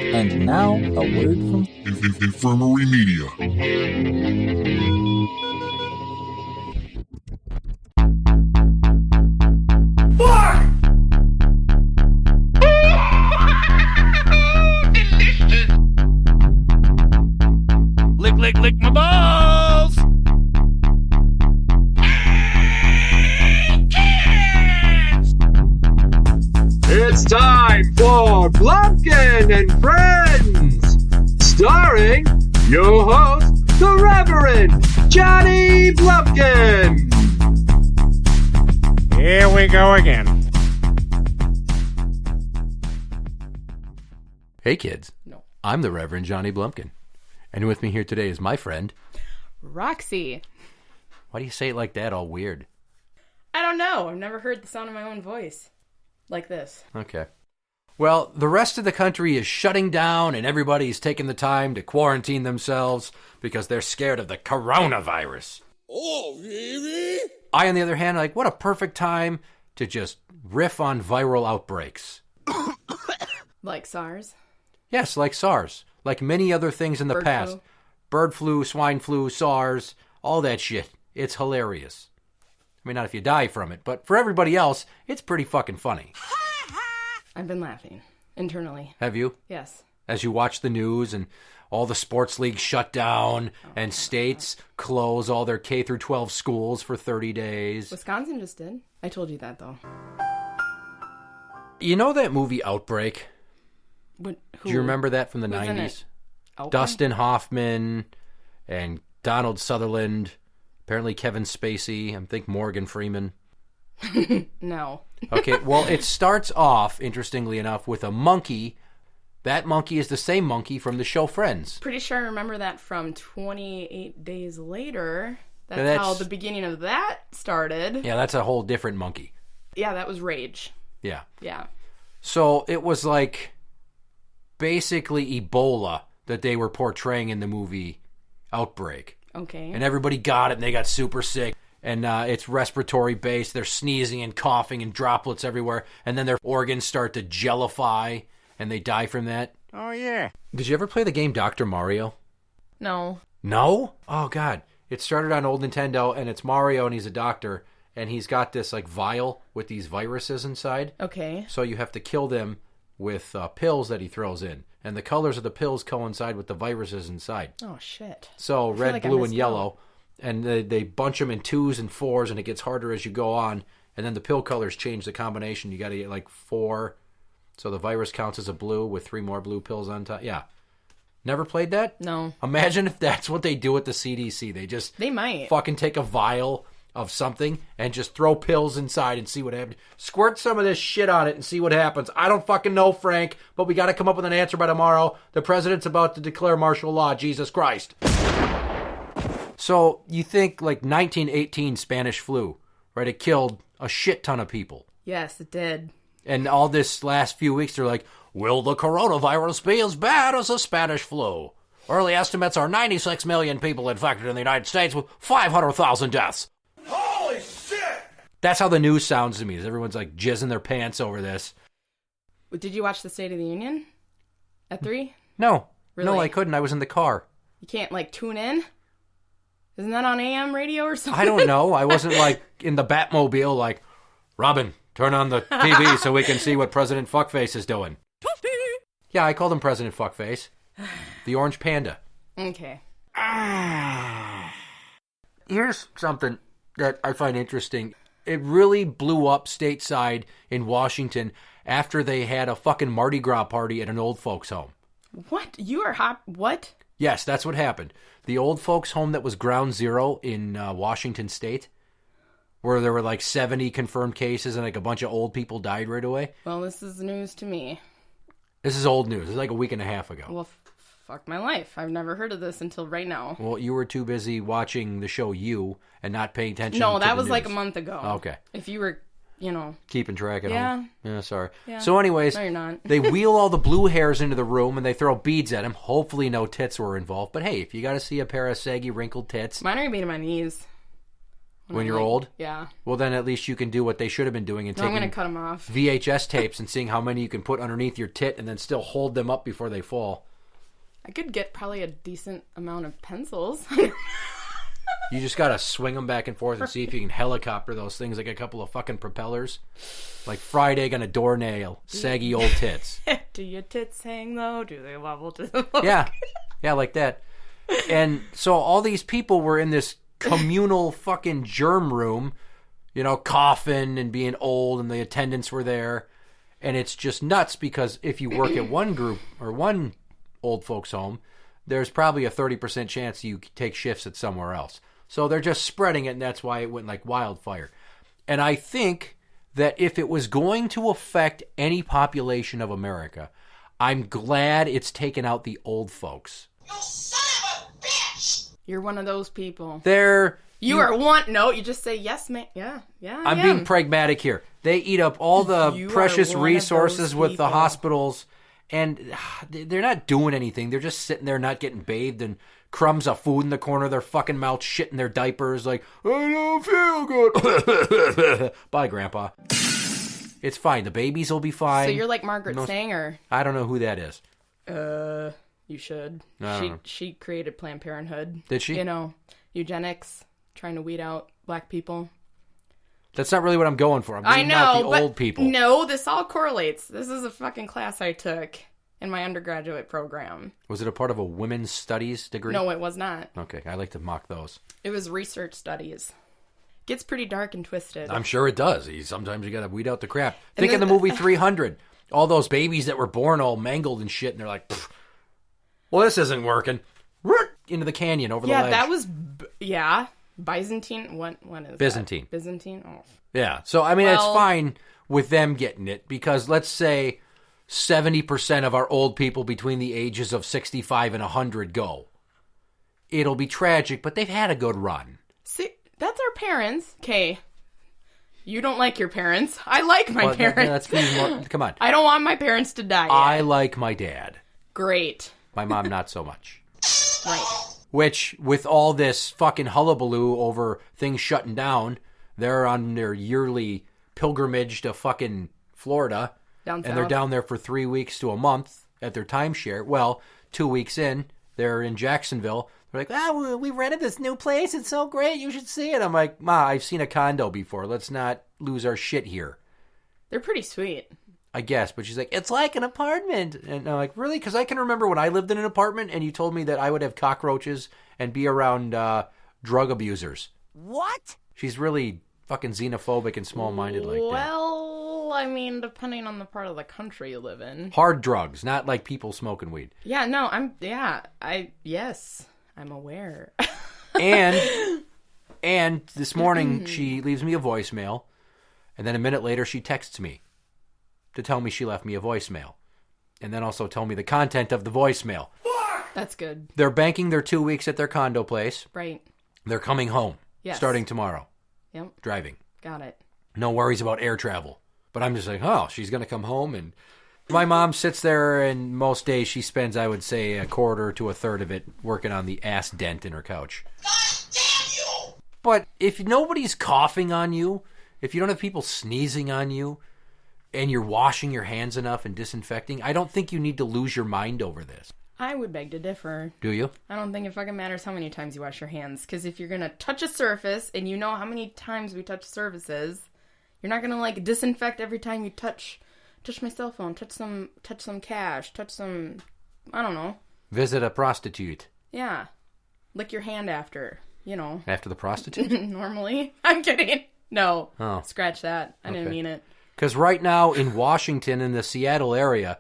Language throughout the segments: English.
And now, a word from Infirmary Media. Lick my balls! It's time for Blumpkin and Friends, starring your host, the Reverend Johnny Blumpkin. Here we go again. Hey kids. No. I'm the Reverend Johnny Blumpkin. And with me here today is my friend... Roxy. Why do you say it like that, all weird? I don't know. I've never heard the sound of my own voice like this. Okay. Well, the rest of the country is shutting down and everybody's taking the time to quarantine themselves because they're scared of the coronavirus. Oh, really? I, on the other hand, like, what a perfect time to just riff on viral outbreaks. Like SARS? Yes, like SARS. Like many other things in the Bird past. flu. Bird flu, swine flu, SARS, all that shit. It's hilarious. I mean, not if you die from it, but for everybody else, it's pretty fucking funny. I've been laughing internally. Have you? Yes. As you watch the news and all the sports leagues shut down and states close all their K through 12 schools for 30 days. Wisconsin just did. I told you that, though. You know that movie Outbreak? Who? Do you remember that from the Who's in 90s? it? Outbreak? Dustin Hoffman and Donald Sutherland. Apparently Kevin Spacey. I think Morgan Freeman. No. Okay, well, it starts off, interestingly enough, with a monkey. That monkey is the same monkey from the show Friends. Pretty sure I remember that from 28 Days Later. That's, That's how the beginning of that started. Yeah, that's a whole different monkey. Yeah, that was Rage. Yeah. Yeah. So it was like basically Ebola that they were portraying in the movie Outbreak. Okay. And everybody got it and they got super sick. And it's respiratory based. They're sneezing and coughing and droplets everywhere. And then their organs start to jellify and they die from that. Oh, yeah. Did you ever play the game Dr. Mario? No. No? Oh, God. It started on old Nintendo and it's Mario and he's a doctor. And he's got this like vial with these viruses inside. Okay. So you have to kill them with pills that he throws in. And the colors of the pills coincide with the viruses inside. Oh, shit. So I feel red, like I blue, missed and yellow. And they bunch them in 2s and 4s, and it gets harder as you go on. And then the pill colors change the combination. You got to get like 4. So the virus counts as a blue with 3 more blue pills on top. Yeah. Never played that? No. Imagine if that's what they do at the CDC. They might. fucking take a vial of something and just throw pills inside and see what happens. Squirt some of this shit on it and see what happens. I don't fucking know, Frank, but we got to come up with an answer by tomorrow. The president's about to declare martial law. Jesus Christ. So you think like 1918 Spanish flu, right? It killed a shit ton of people. Yes, it did. And all this last few weeks, they're like, will the coronavirus be as bad as the Spanish flu? Early estimates are 96 million people infected in the United States with 500,000 deaths. Holy shit! That's how the news sounds to me. Is everyone's like jizzing their pants over this. Did you watch the State of the Union at 3? No. Really? No, I couldn't. I was in the car. You can't, like, tune in? Isn't that on AM radio or something? I don't know. I wasn't like in the Batmobile like, Robin, turn on the TV so we can see what President Fuckface is doing. Yeah, I called him President Fuckface. The orange panda. Okay. Here's something that I find interesting. It really blew up stateside in Washington after they had a fucking Mardi Gras party at an old folks' home. What? You are hot. What? Yes, that's what happened. The old folks' home that was ground zero in Washington State, where there were like 70 confirmed cases and like a bunch of old people died right away. Well, this is news to me. This is old news. It's like a week and a half ago. Well, fuck my life. I've never heard of this until right now. Well, you were too busy watching the show You and not paying attention to No, that the was news. like a month ago. Okay. If you were, Keeping track at Yeah. home. Yeah, sorry. Yeah. So anyways, No, you're not. they wheel all the blue hairs into the room and they throw beads at him. Hopefully no tits were involved. But hey, if you got to see a pair of saggy, wrinkled tits. Mine are beating my knees. When you're old? Yeah. Well, then at least you can do what they should have been doing and No, I'm taking going to cut them off. VHS tapes and seeing how many you can put underneath your tit and then still hold them up before they fall. I could get probably a decent amount of pencils. You just got to swing them back and forth and see if you can helicopter those things like a couple of fucking propellers. Like fried egg on a doornail. Saggy old tits. Do your tits hang low? Do they wobble to the floor? Yeah. Yeah, like that. And so all these people were in this communal fucking germ room, you know, coughing and being old, and the attendants were there. And it's just nuts because if you work at one group or one old folks home, there's probably a 30% chance you take shifts at somewhere else. So they're just spreading it, and that's why it went like wildfire. And I think that if it was going to affect any population of America, I'm glad it's taken out the old folks. You son of a bitch! You're one of those people. You are one. No, you just say yes, man. Yeah. I'm being pragmatic here. They eat up all the You precious are one of resources those with the people. hospitals, and they're not doing anything. They're just sitting there not getting bathed and crumbs of food in the corner of their fucking mouth, shit in their diapers like, I don't feel good. Bye, Grandpa. It's fine. The babies will be fine. So you're like Margaret Sanger. I don't know who that is. You should. I don't know. She created Planned Parenthood. Did she? You know, eugenics, trying to weed out black people. That's not really what I'm going for. I'm I weeding know, out the but old people. no, this all correlates. This is a fucking class I took in my undergraduate program. Was it a part of a women's studies degree? No, it was not. Okay, I like to mock those. It was research studies. Gets pretty dark and twisted. I'm sure it does. Sometimes you gotta weed out the crap. And Think of the then- movie 300. All those babies that were born all mangled and shit, and they're like, "Pfft, well, this isn't working. Into the canyon over the ledge. that was, Byzantine. When is Byzantine. That? Byzantine? Oh. Yeah, so I mean, it's Well- fine with them getting it, because let's say 70% of our old people between the ages of 65 and 100 go. It'll be tragic, but they've had a good run. See, that's our parents. Okay. You don't like your parents. I like my Well, parents. that's being more, come on. I don't want my parents to die yet. I like my dad. Great. My mom, not so much. Right. Which, with all this fucking hullabaloo over things shutting down, they're on their yearly pilgrimage to fucking Florida. Down And they're south. down there for 3 weeks to a month at their timeshare. Well, 2 weeks in, they're in Jacksonville. They're like, we rented this new place. It's so great. You should see it. I'm like, Ma, I've seen a condo before. Let's not lose our shit here. They're pretty sweet. I guess. But she's like, it's like an apartment. And I'm like, really? Because I can remember when I lived in an apartment and you told me that I would have cockroaches and be around drug abusers. What? She's really fucking xenophobic and small-minded like that. Well, I mean, depending on the part of the country you live in. Hard drugs, not like people smoking weed. Yeah, no, yes, I'm aware. And this morning she leaves me a voicemail, and then a minute later she texts me to tell me she left me a voicemail, and then also tell me the content of the voicemail. That's good. They're banking their 2 weeks at their condo place. Right. They're coming home, Yes. starting tomorrow, Yep. driving. Got it. No worries about air travel. But I'm just like, oh, she's going to come home. And my mom sits there, and most days she spends, I would say, a quarter to a third of it working on the ass dent in her couch. God damn you! But if nobody's coughing on you, if you don't have people sneezing on you, and you're washing your hands enough and disinfecting, I don't think you need to lose your mind over this. I would beg to differ. Do you? I don't think it fucking matters how many times you wash your hands. Because if you're going to touch a surface, and you know how many times we touch surfaces, you're not going to, like, disinfect every time you touch my cell phone, touch some cash, touch some, I don't know. Visit a prostitute. Yeah. Lick your hand after, you know. After the prostitute? Normally. I'm kidding. No. Oh. Scratch that. I didn't Okay. mean it. Because right now in Washington, in the Seattle area,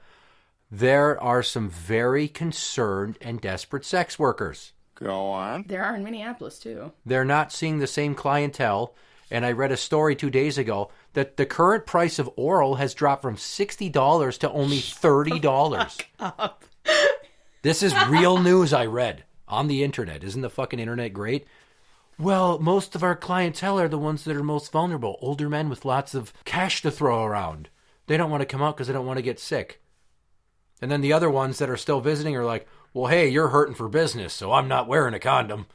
there are some very concerned and desperate sex workers. Go on. There are in Minneapolis, too. They're not seeing the same clientele. And I read a story 2 days ago that the current price of oral has dropped from $60 to only $30. This is real news I read on the internet. Isn't the fucking internet great? Well, most of our clientele are the ones that are most vulnerable. Older men with lots of cash to throw around. They don't want to come out because they don't want to get sick. And then the other ones that are still visiting are like, well, hey, you're hurting for business, so I'm not wearing a condom.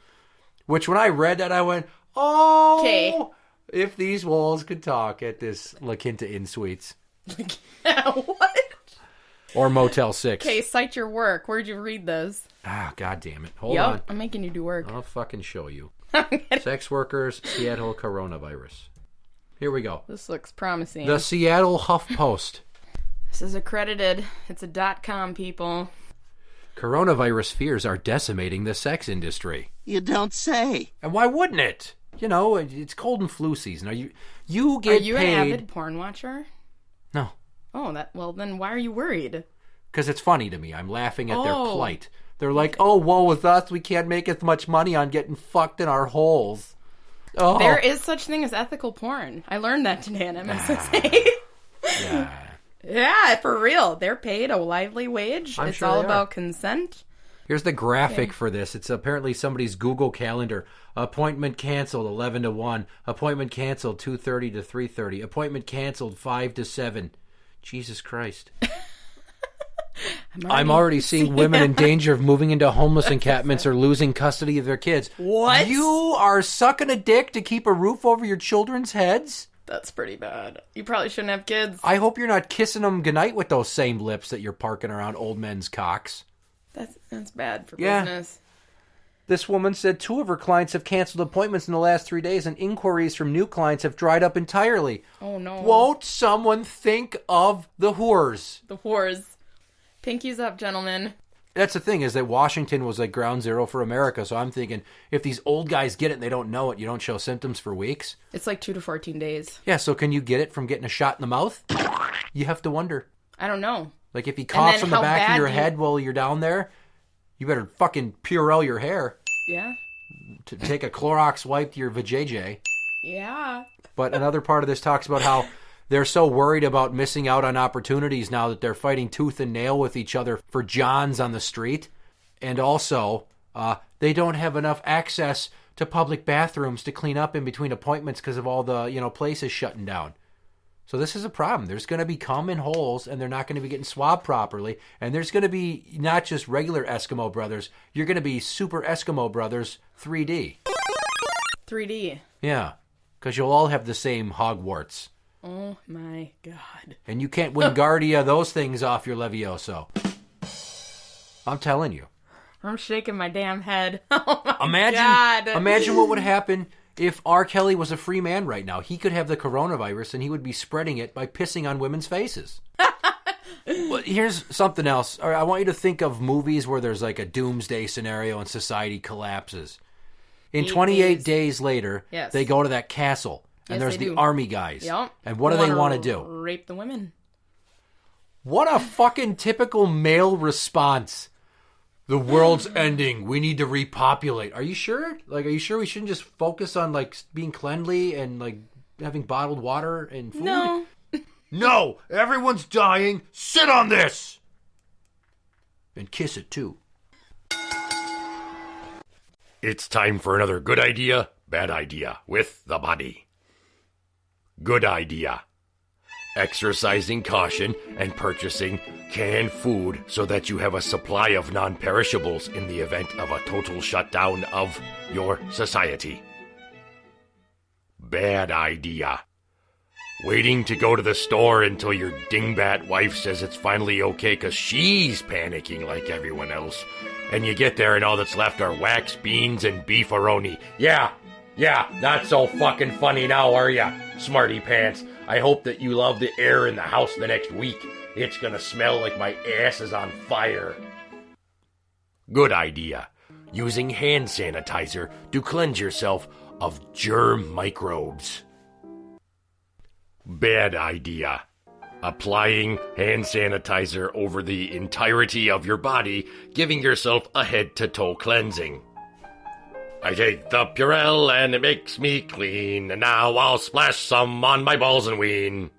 Which when I read that, I went, Oh! 'Kay. If these walls could talk at this La Quinta Inn Suites. What? Or Motel 6. Okay, cite your work. Where'd you read this? Ah, God damn it. Hold on. I'm making you do work. I'll fucking show you. Sex workers, Seattle coronavirus. Here we go. This looks promising. The Seattle HuffPost. This is accredited. It's a .com, people. Coronavirus fears are decimating the sex industry. You don't say. And why wouldn't it? You know, it's cold and flu season. Are you get Are you paid? an avid porn watcher? No. Oh, well then why are you worried? Because it's funny to me. I'm laughing at their Oh. plight. They're like, oh, woe with us. We can't make as much money on getting fucked in our holes. Oh. There is such thing as ethical porn. I learned that today on MSSA. Yeah. Yeah, for real. They're paid a lively wage. I'm It's sure all they are. about consent. Here's the graphic for this. It's apparently somebody's Google Calendar. Appointment canceled 11 to 1. Appointment canceled 2:30 to 3:30. Appointment canceled 5 to 7. Jesus Christ. I'm already seeing women in danger of moving into homeless encampments or losing custody of their kids. What? You are sucking a dick to keep a roof over your children's heads? That's pretty bad. You probably shouldn't have kids. I hope you're not kissing them goodnight with those same lips that you're parking around old men's cocks. That's bad for Yeah. business. This woman said 2 of her clients have canceled appointments in the last 3 days, and inquiries from new clients have dried up entirely. Oh no. Won't someone think of the whores? The whores. Pinkies up, gentlemen. That's the thing, is that Washington was like ground zero for America, so I'm thinking, if these old guys get it and they don't know it, you don't show symptoms for weeks? It's like 2 to 14 days. Yeah, so can you get it from getting a shot in the mouth? You have to wonder. I don't know. Like, if he coughs then on the how back of bad your you- head while you're down there, you better fucking Purell your hair. Yeah. To take a Clorox wipe to your vajayjay. Yeah. But another part of this talks about how they're so worried about missing out on opportunities now that they're fighting tooth and nail with each other for Johns on the street. And also, they don't have enough access to public bathrooms to clean up in between appointments because of all the, places shutting down. So this is a problem. There's going to be cum in holes, and they're not going to be getting swabbed properly. And there's going to be not just regular Eskimo brothers. You're going to be super Eskimo brothers 3D. 3D. Yeah, because you'll all have the same Hogwarts. Oh my god. And you can't Wingardia those things off your Levioso. I'm telling you. I'm shaking my damn head. Oh my Imagine, god. imagine what would happen if R. Kelly was a free man right now. He could have the coronavirus and he would be spreading it by pissing on women's faces. Well, here's something else. All right, I want you to think of movies where there's like a doomsday scenario and society collapses. In 28 days later, Yes. they go to that castle and Yes, there's they the do. army guys. Yep. And what do they want to do? Rape the women. What a fucking typical male response. The world's ending. We need to repopulate. Are you sure? Like, are you sure we shouldn't just focus on, like, being cleanly and, like, having bottled water and food? No. No, everyone's dying. Sit on this. And kiss it, too. It's time for another good idea, bad idea with the body. Good idea. Exercising caution and purchasing canned food so that you have a supply of non-perishables in the event of a total shutdown of your society. Bad idea. Waiting to go to the store until your dingbat wife says it's finally okay because she's panicking like everyone else. And you get there and all that's left are wax beans and beefaroni. Yeah, not so fucking funny now, are ya, smarty pants? I hope that you love the air in the house the next week. It's gonna smell like my ass is on fire. Good idea. Using hand sanitizer to cleanse yourself of germ microbes. Bad idea. Applying hand sanitizer over the entirety of your body, giving yourself a head-to-toe cleansing. I take the Purell and it makes me clean, and now I'll splash some on my balls and ween.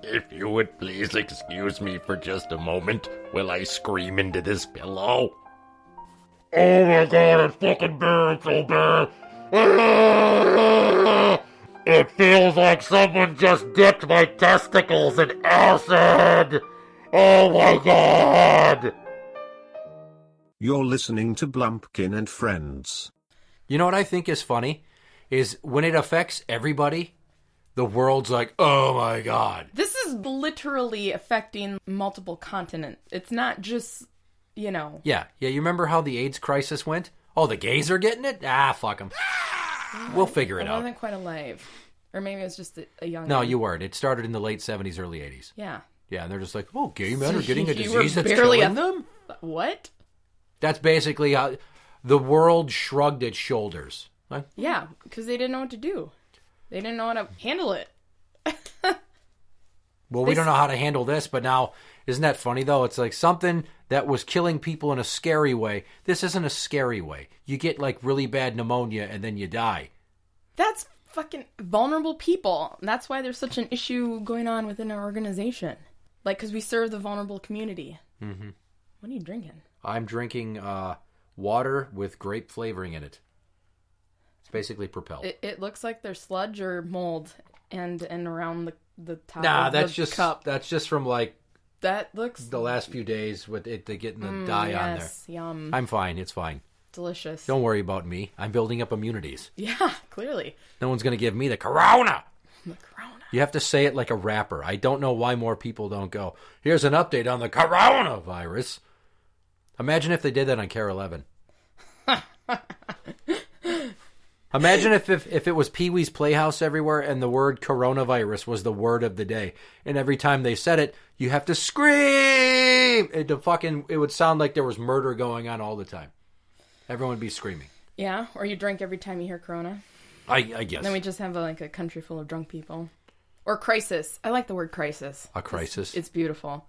If you would please excuse me for just a moment while I scream into this pillow. Oh my god, it's fucking bad, so bad. It feels like someone just dipped my testicles in acid. Oh my god. You're listening to Blumpkin and Friends. You know what I think is funny? Is when it affects everybody, the world's like, oh my God. This is literally affecting multiple continents. It's not just, you know. Yeah, you remember how the AIDS crisis went? Oh, the gays are getting it? Ah, fuck them. We'll figure it I out. wasn't quite alive. Or maybe it was just a young No, man. you weren't. It started in the late 70s, early 80s. Yeah. Yeah, and they're just like, oh, gay men are getting a You were disease that's barely killing them? What? That's basically how the world shrugged its shoulders. Like, Yeah, because they didn't know what to do. They didn't know how to handle it. well, we don't know how to handle this, but now, isn't that funny, though? It's like something that was killing people in a scary way. This isn't a scary way. You get, like, really bad pneumonia, and then you die. That's fucking vulnerable people. That's why there's such an issue going on within our organization. Like, because we serve the vulnerable community. Mm-hmm. What are you drinking? I'm drinking water with grape flavoring in it. It's basically Propel. It looks like there's sludge or mold and around the top Nah, of that's the just cup. That's just from, like, That looks the last few days with it getting the dye on there. yes, yum. I'm fine. It's fine. Delicious. Don't worry about me. I'm building up immunities. Yeah, clearly. No one's going to give me the corona. The corona. You have to say it like a rapper. I don't know why more people don't go, here's an update on the coronavirus. Imagine if they did that on Care 11. Imagine if it was Pee-wee's Playhouse everywhere and the word coronavirus was the word of the day. And every time they said it, you have to scream. It would sound like there was murder going on all the time. Everyone would be screaming. Yeah, or you drink every time you hear corona. I guess. Then we just have a country full of drunk people. Or crisis. I like the word crisis. A crisis? It's beautiful.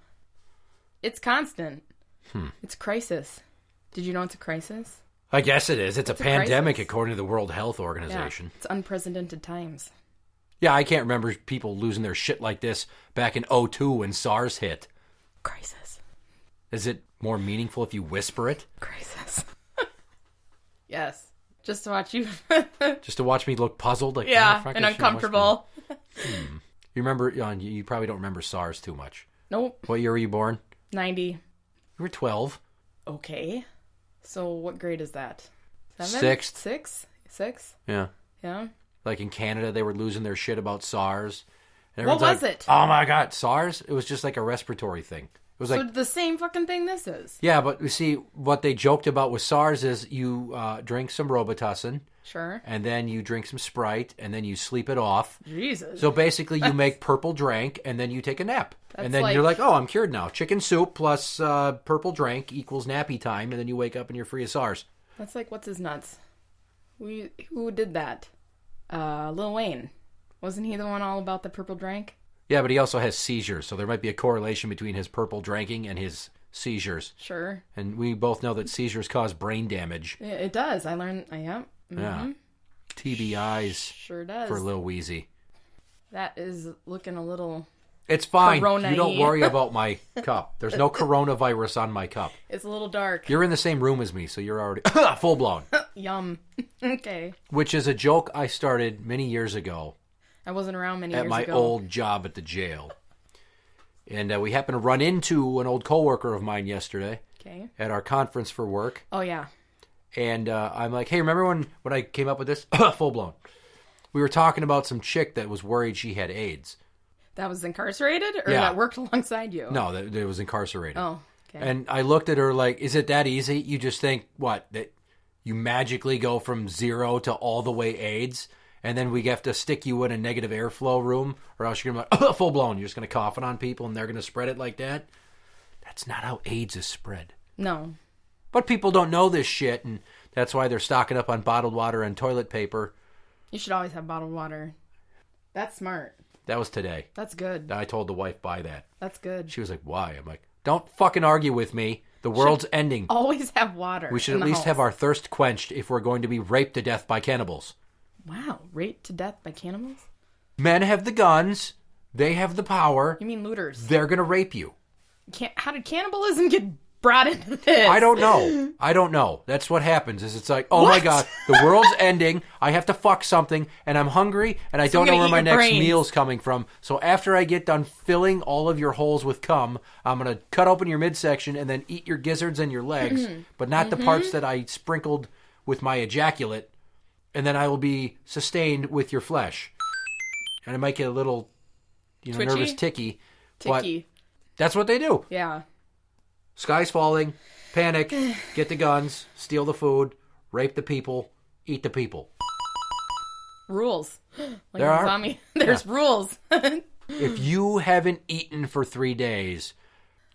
It's constant. It's crisis. Did you know it's a crisis? I guess it is. It's a pandemic crisis. according to the World Health Yeah, Organization. it's unprecedented times. Yeah, I can't remember people losing their shit like this back in 2002 when SARS hit. Crisis. Is it more meaningful if you whisper it? Crisis. Yes. Just to watch you. Just to watch me look puzzled? Like, Yeah, "Oh, fuck, and I should whisper." uncomfortable. You remember, you probably don't remember SARS too much. Nope. What year were you born? 90. You were 12. Okay. So what grade is that? 7? Sixth. 6? Yeah. Yeah. Like in Canada, they were losing their shit about SARS. And What everyone's was like, it? Oh my God, SARS? It was just like a respiratory thing. It was So like, the same fucking thing this is. yeah, but you see, what they joked about with SARS is you drink some Robitussin, Sure. and then you drink some Sprite, and then you sleep it off. Jesus. So basically, you make purple drank, and then you take a nap. That's And then like- you're like, oh, I'm cured now. Chicken soup plus purple drank equals nappy time, and then you wake up and you're free of SARS. That's like, what's his nuts? Who did that? Lil Wayne. Wasn't he the one all about the purple drank? Yeah, but he also has seizures, so there might be a correlation between his purple drinking and his seizures. Sure. And we both know that seizures cause brain damage. It does. I learned. Yeah. Yeah. TBIs Sure does. for Lil Weezy. That is looking a little... It's fine. Corona-y. You don't worry about my cup. There's no coronavirus on my cup. It's a little dark. You're in the same room as me, so you're already full blown. Yum. Okay. Which is a joke I started many years ago I wasn't around many at years my ago. old job at the jail. And we happened to run into an old coworker of mine yesterday Okay. at our conference for work. Oh, yeah. And I'm like, hey, remember when I came up with this? Full blown. We were talking about some chick that was worried she had AIDS. That was incarcerated? Or Yeah. that worked alongside you? No, that was incarcerated. Oh, okay. And I looked at her like, is it that easy? You just think, what, that you magically go from 0 to all the way AIDS, and then we have to stick you in a negative airflow room, or else you're going to be like, full blown. You're just going to cough it on people, and they're going to spread it like that? That's not how AIDS is spread. No. But people don't know this shit, and that's why they're stocking up on bottled water and toilet paper. You should always have bottled water. That's smart. That was today. That's good. I told the wife, buy that. That's good. She was like, why? I'm like, don't fucking argue with me. The world's ending. Always have water. We should in at the least house. have our thirst quenched if we're going to be raped to death by cannibals. Wow. Raped to death by cannibals? Men have the guns. They have the power. You mean looters? They're going to rape you. How did cannibalism get brought into this? I don't know. That's what happens. Is it's like, oh my God, the world's ending. I have to fuck something, and I'm hungry, and I don't know where my next meal's coming from. So after I get done filling all of your holes with cum, I'm gonna cut open your midsection and then eat your gizzards and your legs, but not the parts that I sprinkled with my ejaculate, and then I will be sustained with your flesh. And I might get a little, nervous ticky. But that's what they do. Yeah. Sky's falling, panic, get the guns, steal the food, rape the people, eat the people. Rules. There's rules. If you haven't eaten for 3 days,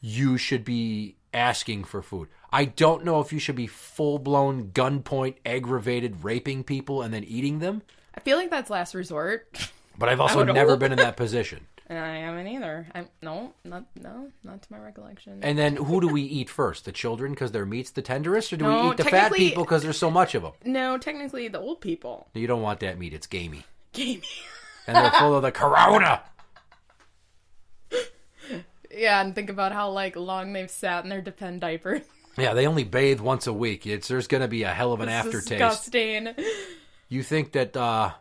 you should be asking for food. I don't know if you should be full-blown, gunpoint, aggravated, raping people and then eating them. I feel like that's last resort. But I've also never been in that position. And I haven't either. Not to my recollection. And then who do we eat first? The children because their meat's the tenderest? Or do we eat the fat people because there's so much of them? No, technically the old people. You don't want that meat. It's gamey. Gamey. And they're full of the corona. Yeah, and think about how long they've sat in their Depend diapers. Yeah, they only bathe once a week. There's going to be a hell of an aftertaste. Disgusting. You think that...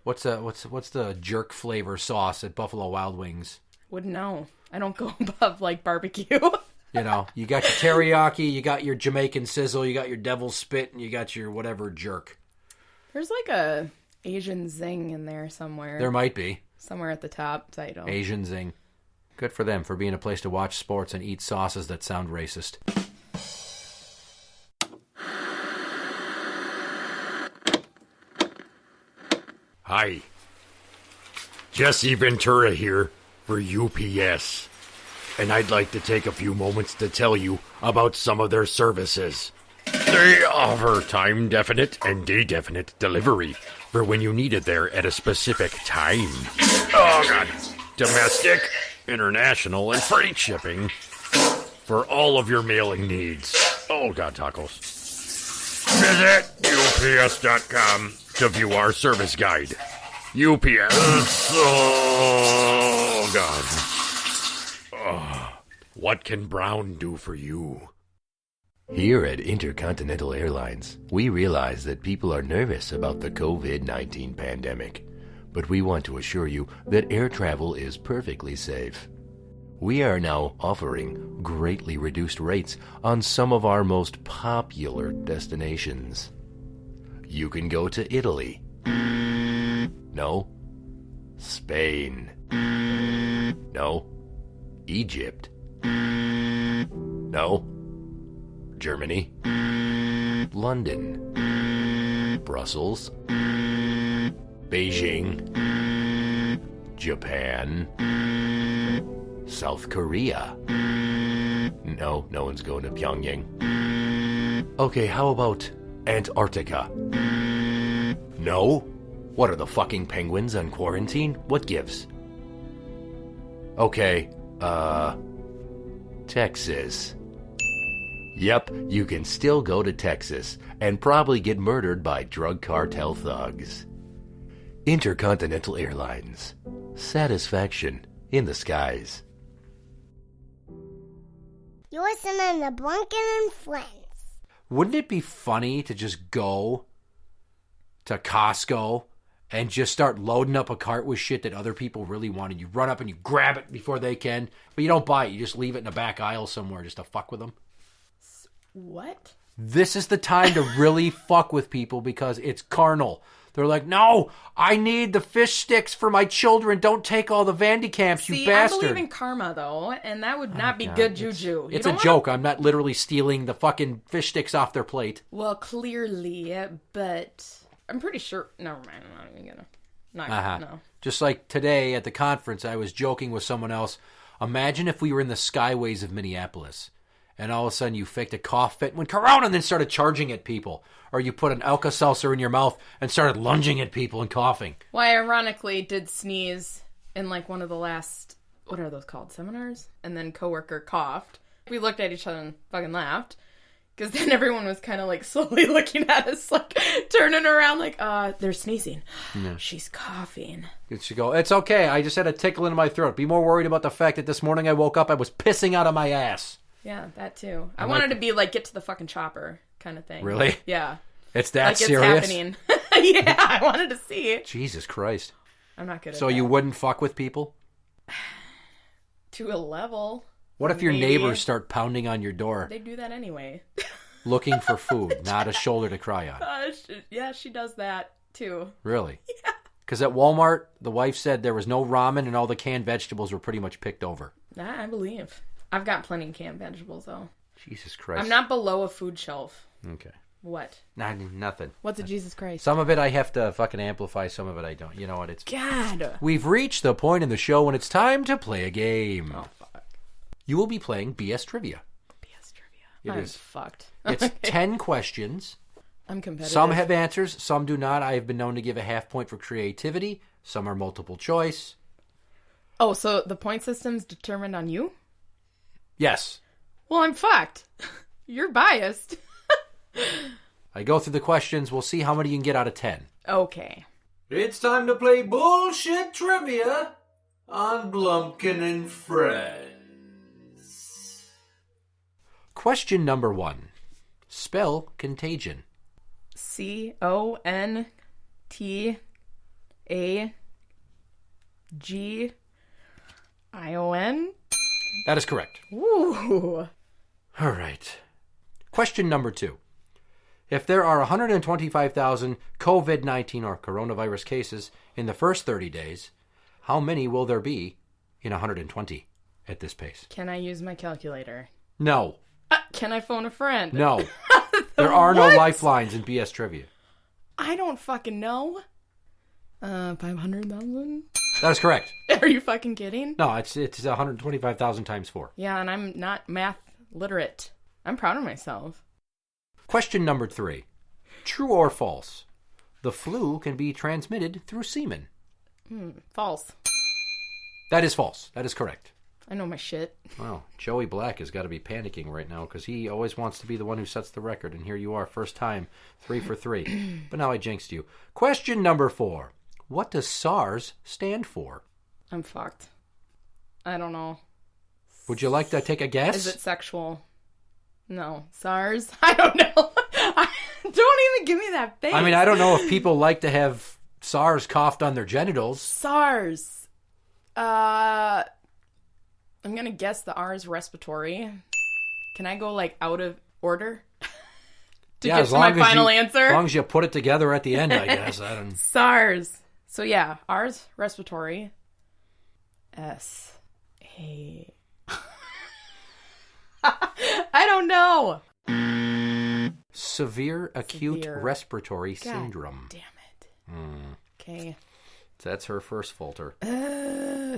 What's the jerk flavor sauce at Buffalo Wild Wings? Wouldn't know. I don't go above barbecue. You got your teriyaki, you got your Jamaican sizzle, you got your devil's spit, and you got your whatever jerk. There's a Asian zing in there somewhere. There might be. Somewhere at the top title. Asian zing. Good for them for being a place to watch sports and eat sauces that sound racist. Hi. Jesse Ventura here for UPS. And I'd like to take a few moments to tell you about some of their services. They offer time-definite and day-definite delivery for when you need it there at a specific time. Oh, God. Domestic, international, and freight shipping for all of your mailing needs. Oh, God, tacos. Visit UPS.com to view our service guide. UPS. Oh, God. Oh, what can Brown do for you? Here at Intercontinental Airlines, we realize that people are nervous about the COVID-19 pandemic, but we want to assure you that air travel is perfectly safe. We are now offering greatly reduced rates on some of our most popular destinations. You can go to Italy. No. Spain. No. Egypt. No. Germany. London. Brussels. Beijing. Japan. South Korea. No, no one's going to Pyongyang. Okay, how about Antarctica? No? What are the fucking penguins on quarantine? What gives? Okay, Texas. Yep, you can still go to Texas and probably get murdered by drug cartel thugs. Intercontinental Airlines. Satisfaction in the skies. You're listening to Blumpkin and Friends. Wouldn't it be funny to just go to Costco and just start loading up a cart with shit that other people really wanted? You run up and you grab it before they can, but you don't buy it. You just leave it in the back aisle somewhere just to fuck with them. What? This is the time to really fuck with people because it's carnal. They're like, no, I need the fish sticks for my children. Don't take all the Vandicamps, you bastard. I believe in karma, though, and that would not be good juju. It's a joke. I'm not literally stealing the fucking fish sticks off their plate. Well, clearly, but I'm pretty sure. Never mind. I'm not even gonna. No. Just like today at the conference, I was joking with someone else. Imagine if we were in the skyways of Minneapolis, and all of a sudden you faked a cough fit, went corona, and then started charging at people. Or you put an Alka-Seltzer in your mouth and started lunging at people and coughing. Well, I ironically did sneeze in one of the last, what are those called, seminars? And then coworker coughed. We looked at each other and fucking laughed. Because then everyone was kind of slowly looking at us, turning around they're sneezing. Yeah. She's coughing. She go, it's okay. I just had a tickle in my throat. Be more worried about the fact that this morning I woke up, I was pissing out of my ass. Yeah, that too. I I'm wanted like- to be like, get to the fucking chopper kind of thing. Really? Yeah. It's that Like serious? it's happening. Yeah, I wanted to see it. Jesus Christ. I'm not good at So that. you wouldn't fuck with people? To a level. What if your Maybe. neighbors start pounding on your door They do that anyway. looking for food, not a shoulder to cry on? Yeah, she does that too. Really? Yeah. Because at Walmart, the wife said there was no ramen and all the canned vegetables were pretty much picked over. That I believe. I've got plenty of canned vegetables though. Jesus Christ. I'm not below a food shelf. Okay. What? Nothing. What's a Jesus Christ? Some of it I have to fucking amplify, some of it I don't. You know what? It's God. We've reached the point in the show when it's time to play a game. Oh, fuck. You will be playing BS Trivia. BS trivia. I'm is. fucked. It's 10 questions. I'm competitive. Some have answers, some do not. I have been known to give a half point for creativity. Some are multiple choice. Oh, so the point system's determined on you? Yes. Well, I'm fucked. You're biased. I go through the questions. We'll see how many you can get out of 10. Okay. It's time to play bullshit trivia on Blumpkin and Friends. Question number 1. Spell contagion. CONTAGION? That is correct. Ooh. All right. Question number 2. If there are 125,000 COVID-19 or coronavirus cases in the first 30 days, how many will there be in 120 at this pace? Can I use my calculator? No. Can I phone a friend? No. There are no What? lifelines in BS Trivia. I don't fucking know. 500,000? That is correct. Are you fucking kidding? No, it's 125,000 times 4. Yeah, and I'm not math literate. I'm proud of myself. Question number 3. True or false? The flu can be transmitted through semen. False. That is false. That is correct. I know my shit. Wow, Joey Black has got to be panicking right now because he always wants to be the one who sets the record. And here you are, first time, 3 for 3. But now I jinxed you. Question number 4. What does SARS stand for? I'm fucked. I don't know. Would you like to take a guess? Is it sexual? No. SARS? I don't know. Don't even give me that face. I mean, I don't know if people like to have SARS coughed on their genitals. SARS. I'm going to guess the R is respiratory. Can I go, like, out of order? To get as to my long as final you- answer? As long as you put it together at the end, I guess. I don't. SARS. So, yeah, R's respiratory. S-A... I don't know. Severe acute Severe. respiratory God syndrome. damn it. Okay. That's her first falter.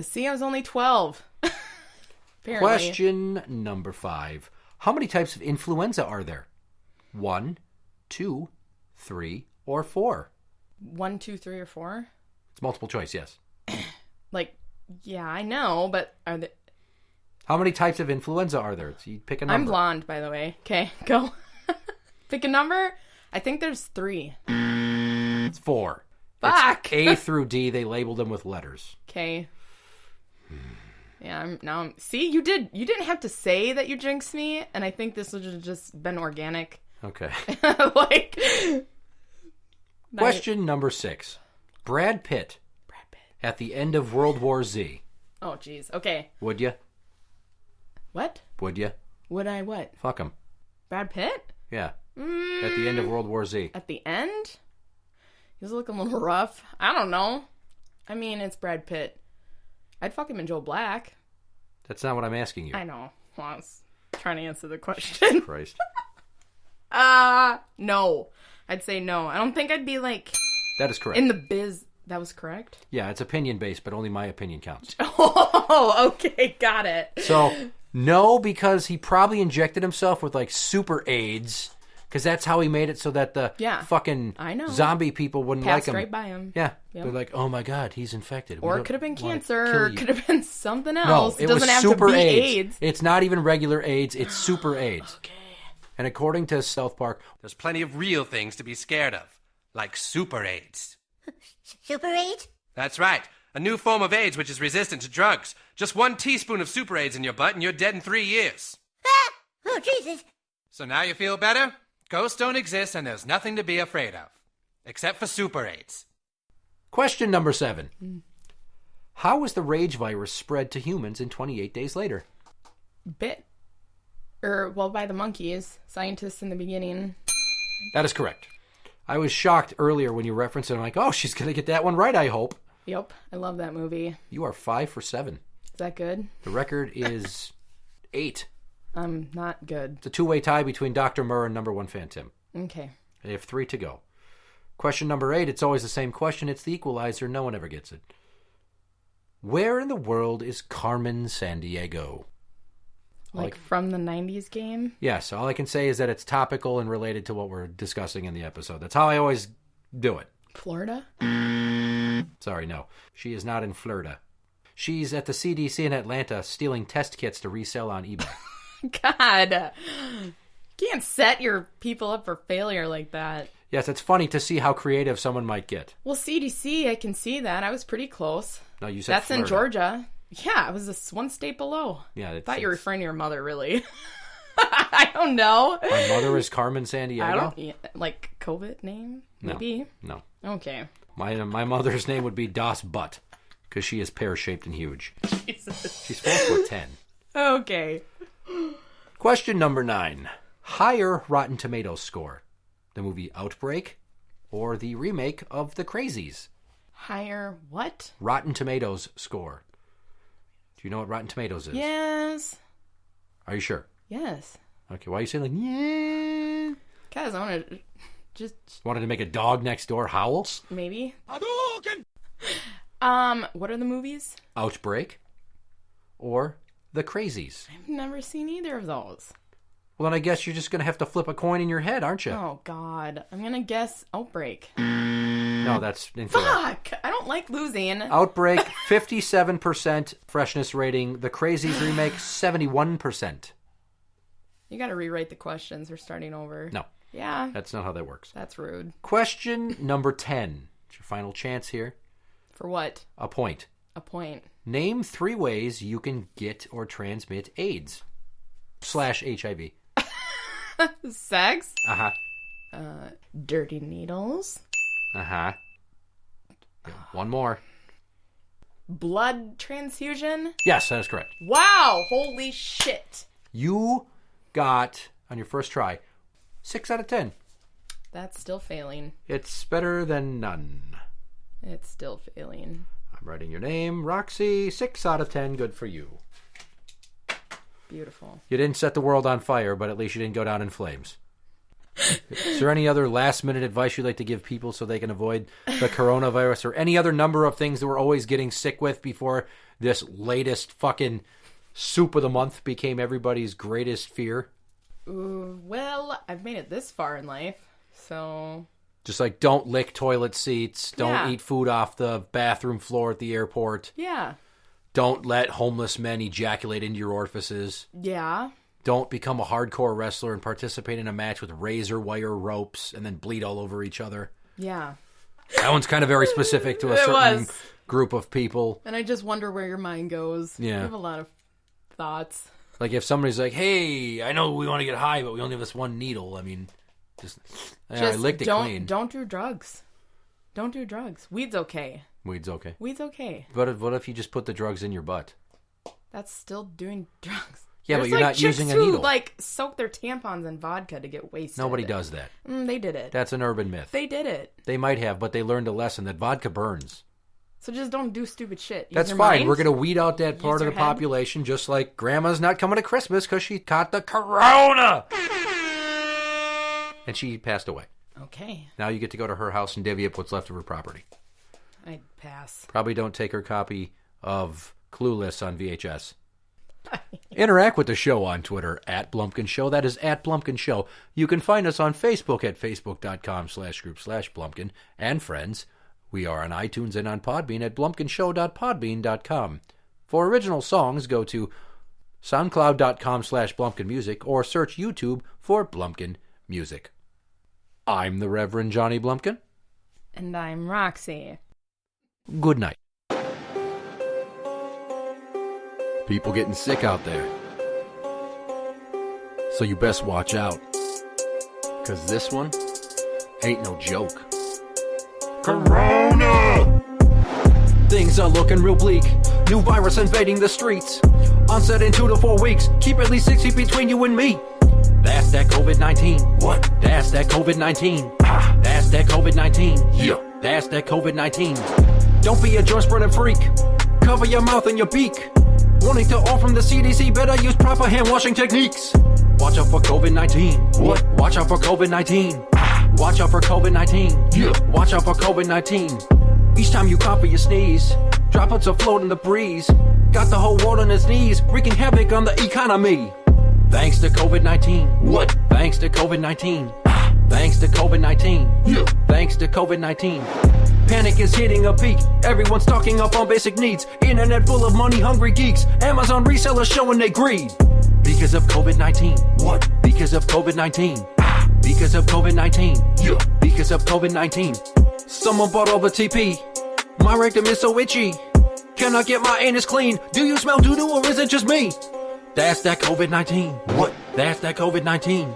See, I was only 12. Apparently. Question number 5. How many types of influenza are there? 1, 2, 3, or 4? 1, 2, 3, or 4? It's multiple choice, yes. Like, yeah, I know, but are they... How many types of influenza are there? So you pick a number. I'm blonde, by the way. Okay, go. Pick a number. I think there's 3. It's 4. Fuck. It's A through D. They labeled them with letters. Okay. Yeah, I'm see, you didn't have to say that you jinxed me, and I think this would have just been organic. Okay. Like Question number 6. Brad Pitt at the end of World War Z. Oh jeez. Okay. Would you? What? Would you? Would I what? Fuck him. Brad Pitt? Yeah. At the end of World War Z. At the end? He was looking a little rough. I don't know. I mean, it's Brad Pitt. I'd fuck him in Joe Black. That's not what I'm asking you. I know. Well, I was trying to answer the question. Christ. No. I'd say no. I don't think I'd be like That is correct. in the biz. That was correct? Yeah, it's opinion based, but only my opinion counts. Oh, okay. Got it. So, no, because he probably injected himself with like super AIDS, because that's how he made it so that the fucking I know. zombie people wouldn't Passed like him. right by him. Yeah. Yep. They're like, oh my God, he's infected. We Or it don't could have been wanna cancer. kill Or you." it could have been something No, else. it was doesn't have super to be AIDS. It's not even regular AIDS. It's super AIDS. Okay. And according to South Park, There's plenty of real things to be scared of, like super AIDS. Super 8? That's right. A new form of AIDS which is resistant to drugs. Just 1 teaspoon of super AIDS in your butt and you're dead in 3 years. Ah! Oh, Jesus. So now you feel better? Ghosts don't exist and there's nothing to be afraid of. Except for Super 8s. Question number 7. How was the rage virus spread to humans in 28 days later? By the monkeys. Scientists in the beginning. That is correct. I was shocked earlier when you referenced it. I'm like, oh, she's going to get that one right, I hope. Yep, I love that movie. You are 5 for 7. Is that good? The record is 8. I'm not good. It's a 2-way tie between Dr. Murr and number 1 fan Tim. Okay. They have 3 to go. Question number 8, it's always the same question. It's the equalizer. No one ever gets it. Where in the world is Carmen Sandiego? From the 90s game? Yes, all I can say is that it's topical and related to what we're discussing in the episode. That's how I always do it. Florida? Sorry, no. She is not in Florida. She's at the CDC in Atlanta stealing test kits to resell on eBay. God. You can't set your people up for failure like that. Yes, it's funny to see how creative someone might get. Well, CDC, I can see that. I was pretty close. No, you said That's Florida. in Georgia. Yeah, it was just one state below. Yeah, I thought you were referring to your mother, really. I don't know. My mother is Carmen Sandiego? I don't... Like, COVID name? Maybe? No. Okay. My mother's name would be Das Butt, because she is pear-shaped and huge. Jesus. She's 4'10". Okay. Question number 9. Higher Rotten Tomatoes score. The movie Outbreak or the remake of The Crazies? Higher what? Rotten Tomatoes score. Do you know what Rotten Tomatoes is? Yes. Are you sure? Yes. Okay, why are you saying like, yeah? Guys, I want to just... Wanted to make a dog next door howl? Maybe. Hadouken! What are the movies? Outbreak or The Crazies? I've never seen either of those. Well, then I guess you're just going to have to flip a coin in your head, aren't you? Oh, God. I'm going to guess Outbreak. No, that's incorrect. Fuck! I don't like losing. Outbreak, 57% freshness rating. The Crazies remake, 71%. You got to rewrite the questions. We're starting over. No. Yeah. That's not how that works. That's rude. Question number 10. It's your final chance here. For what? A point. A point. Name 3 ways you can get or transmit AIDS / HIV. Sex? Uh-huh. Dirty needles? Uh-huh. Yeah, one more. Blood transfusion? Yes, that is correct. Wow! Holy shit! You got, on your first try, 6 out of 10. That's still failing. It's better than none. It's still failing. I'm writing your name, Roxy. 6 out of 10. Good for you. Beautiful. You didn't set the world on fire, but at least you didn't go down in flames. Is there any other last-minute advice you'd like to give people so they can avoid the coronavirus or any other number of things that we're always getting sick with before this latest fucking soup of the month became everybody's greatest fear? Well, I've made it this far in life, so... Just like don't lick toilet seats, don't Yeah. eat food off the bathroom floor at the airport, Yeah. don't let homeless men ejaculate into your orifices, Yeah. don't become a hardcore wrestler and participate in a match with razor wire ropes and then bleed all over each other. Yeah. That one's kind of very specific to a It certain was. group of people. And I just wonder where your mind goes. Yeah. You have a lot of thoughts. Like if somebody's like, hey, I know we want to get high, but we only have this one needle. I mean, just I licked it clean. Don't do drugs. Don't do drugs. Weed's okay. Weed's okay. Weed's okay. But what if you just put the drugs in your butt? That's still doing drugs. Yeah, There's but you're not chicks using a who, needle. like, soak their tampons in vodka to get wasted. Nobody does that. They did it. That's an urban myth. They did it. They might have, but they learned a lesson that vodka burns. So just don't do stupid shit. Use That's your fine. mind. We're going to weed out that part Use of the your head. population, just like Grandma's not coming to Christmas because she caught the corona. And she passed away. Okay. Now you get to go to her house and divvy up what's left of her property. I'd pass. Probably don't take her copy of Clueless on VHS. Interact with the show on Twitter, @Blumpkin Show. That is @Blumpkin Show. You can find us on Facebook at facebook.com/group/Blumpkin and friends. We are on iTunes and on Podbean at blumpkinshow.podbean.com. For original songs, go to soundcloud.com/BlumpkinMusic or search YouTube for Blumpkin Music. I'm the Reverend Johnny Blumpkin. And I'm Roxy. Good night. People getting sick out there. So you best watch out. Cause this one ain't no joke. Corona! Things are looking real bleak. New virus invading the streets. Onset in 2 to 4 weeks. Keep at least 6 feet between you and me. That's that COVID-19. What? That's that COVID-19. That's that COVID-19. Yeah. That's that COVID-19. Don't be a joint spreading freak. Cover your mouth and your beak. Wanting to all from the CDC, better use proper hand washing techniques. Watch out for COVID-19. What? Watch out for COVID-19. Watch out for COVID-19. Yeah. Watch out for COVID-19. Each time you cough or you sneeze, droplets are floating in the breeze. Got the whole world on its knees, wreaking havoc on the economy. Thanks to COVID-19. What? Thanks to COVID-19. Thanks to COVID-19. Yeah. Thanks to COVID-19. Panic is hitting a peak. Everyone's stocking up on basic needs. Internet full of money-hungry geeks. Amazon resellers showing they greed. Because of COVID-19. What? Because of COVID-19. Because of COVID-19. Yeah. Because of COVID-19. Someone bought all the TP. My rectum is so itchy. Can I get my anus clean? Do you smell doo-doo or is it just me? That's that COVID-19. What? That's that COVID-19.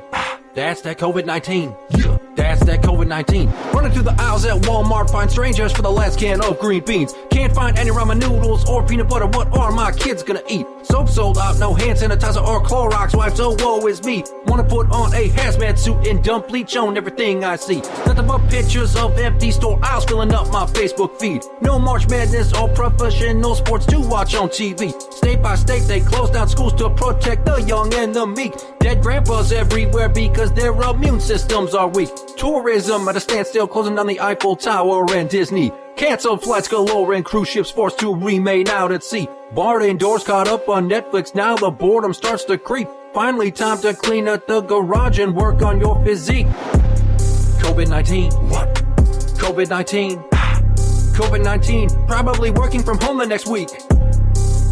That's that COVID-19. Yeah. That's that COVID-19. Running through the aisles at Walmart, find strangers for the last can of green beans. Can't find any ramen noodles or peanut butter. What are my kids gonna eat? Soap sold out, no hand sanitizer or Clorox wipes. Oh, woe is me. Wanna put on a hazmat suit and dump bleach on everything I see. Nothing but pictures of empty store aisles filling up my Facebook feed. No March Madness or professional sports to watch on TV. State by state, they close down schools to protect the young and the meek. Dead grandpas everywhere because their immune systems are weak. Tourism at a standstill, closing down the Eiffel Tower and Disney. Canceled flights galore and cruise ships forced to remain out at sea. Barred indoors, caught up on Netflix, now the boredom starts to creep. Finally time to clean up the garage and work on your physique. COVID-19. What? COVID-19. COVID-19. Probably working from home the next week.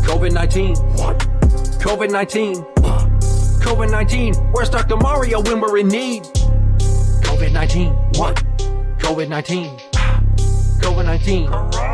COVID-19. What? COVID-19. COVID-19. Where's Dr. Mario when we're in need? COVID-19. What? COVID-19. COVID-19.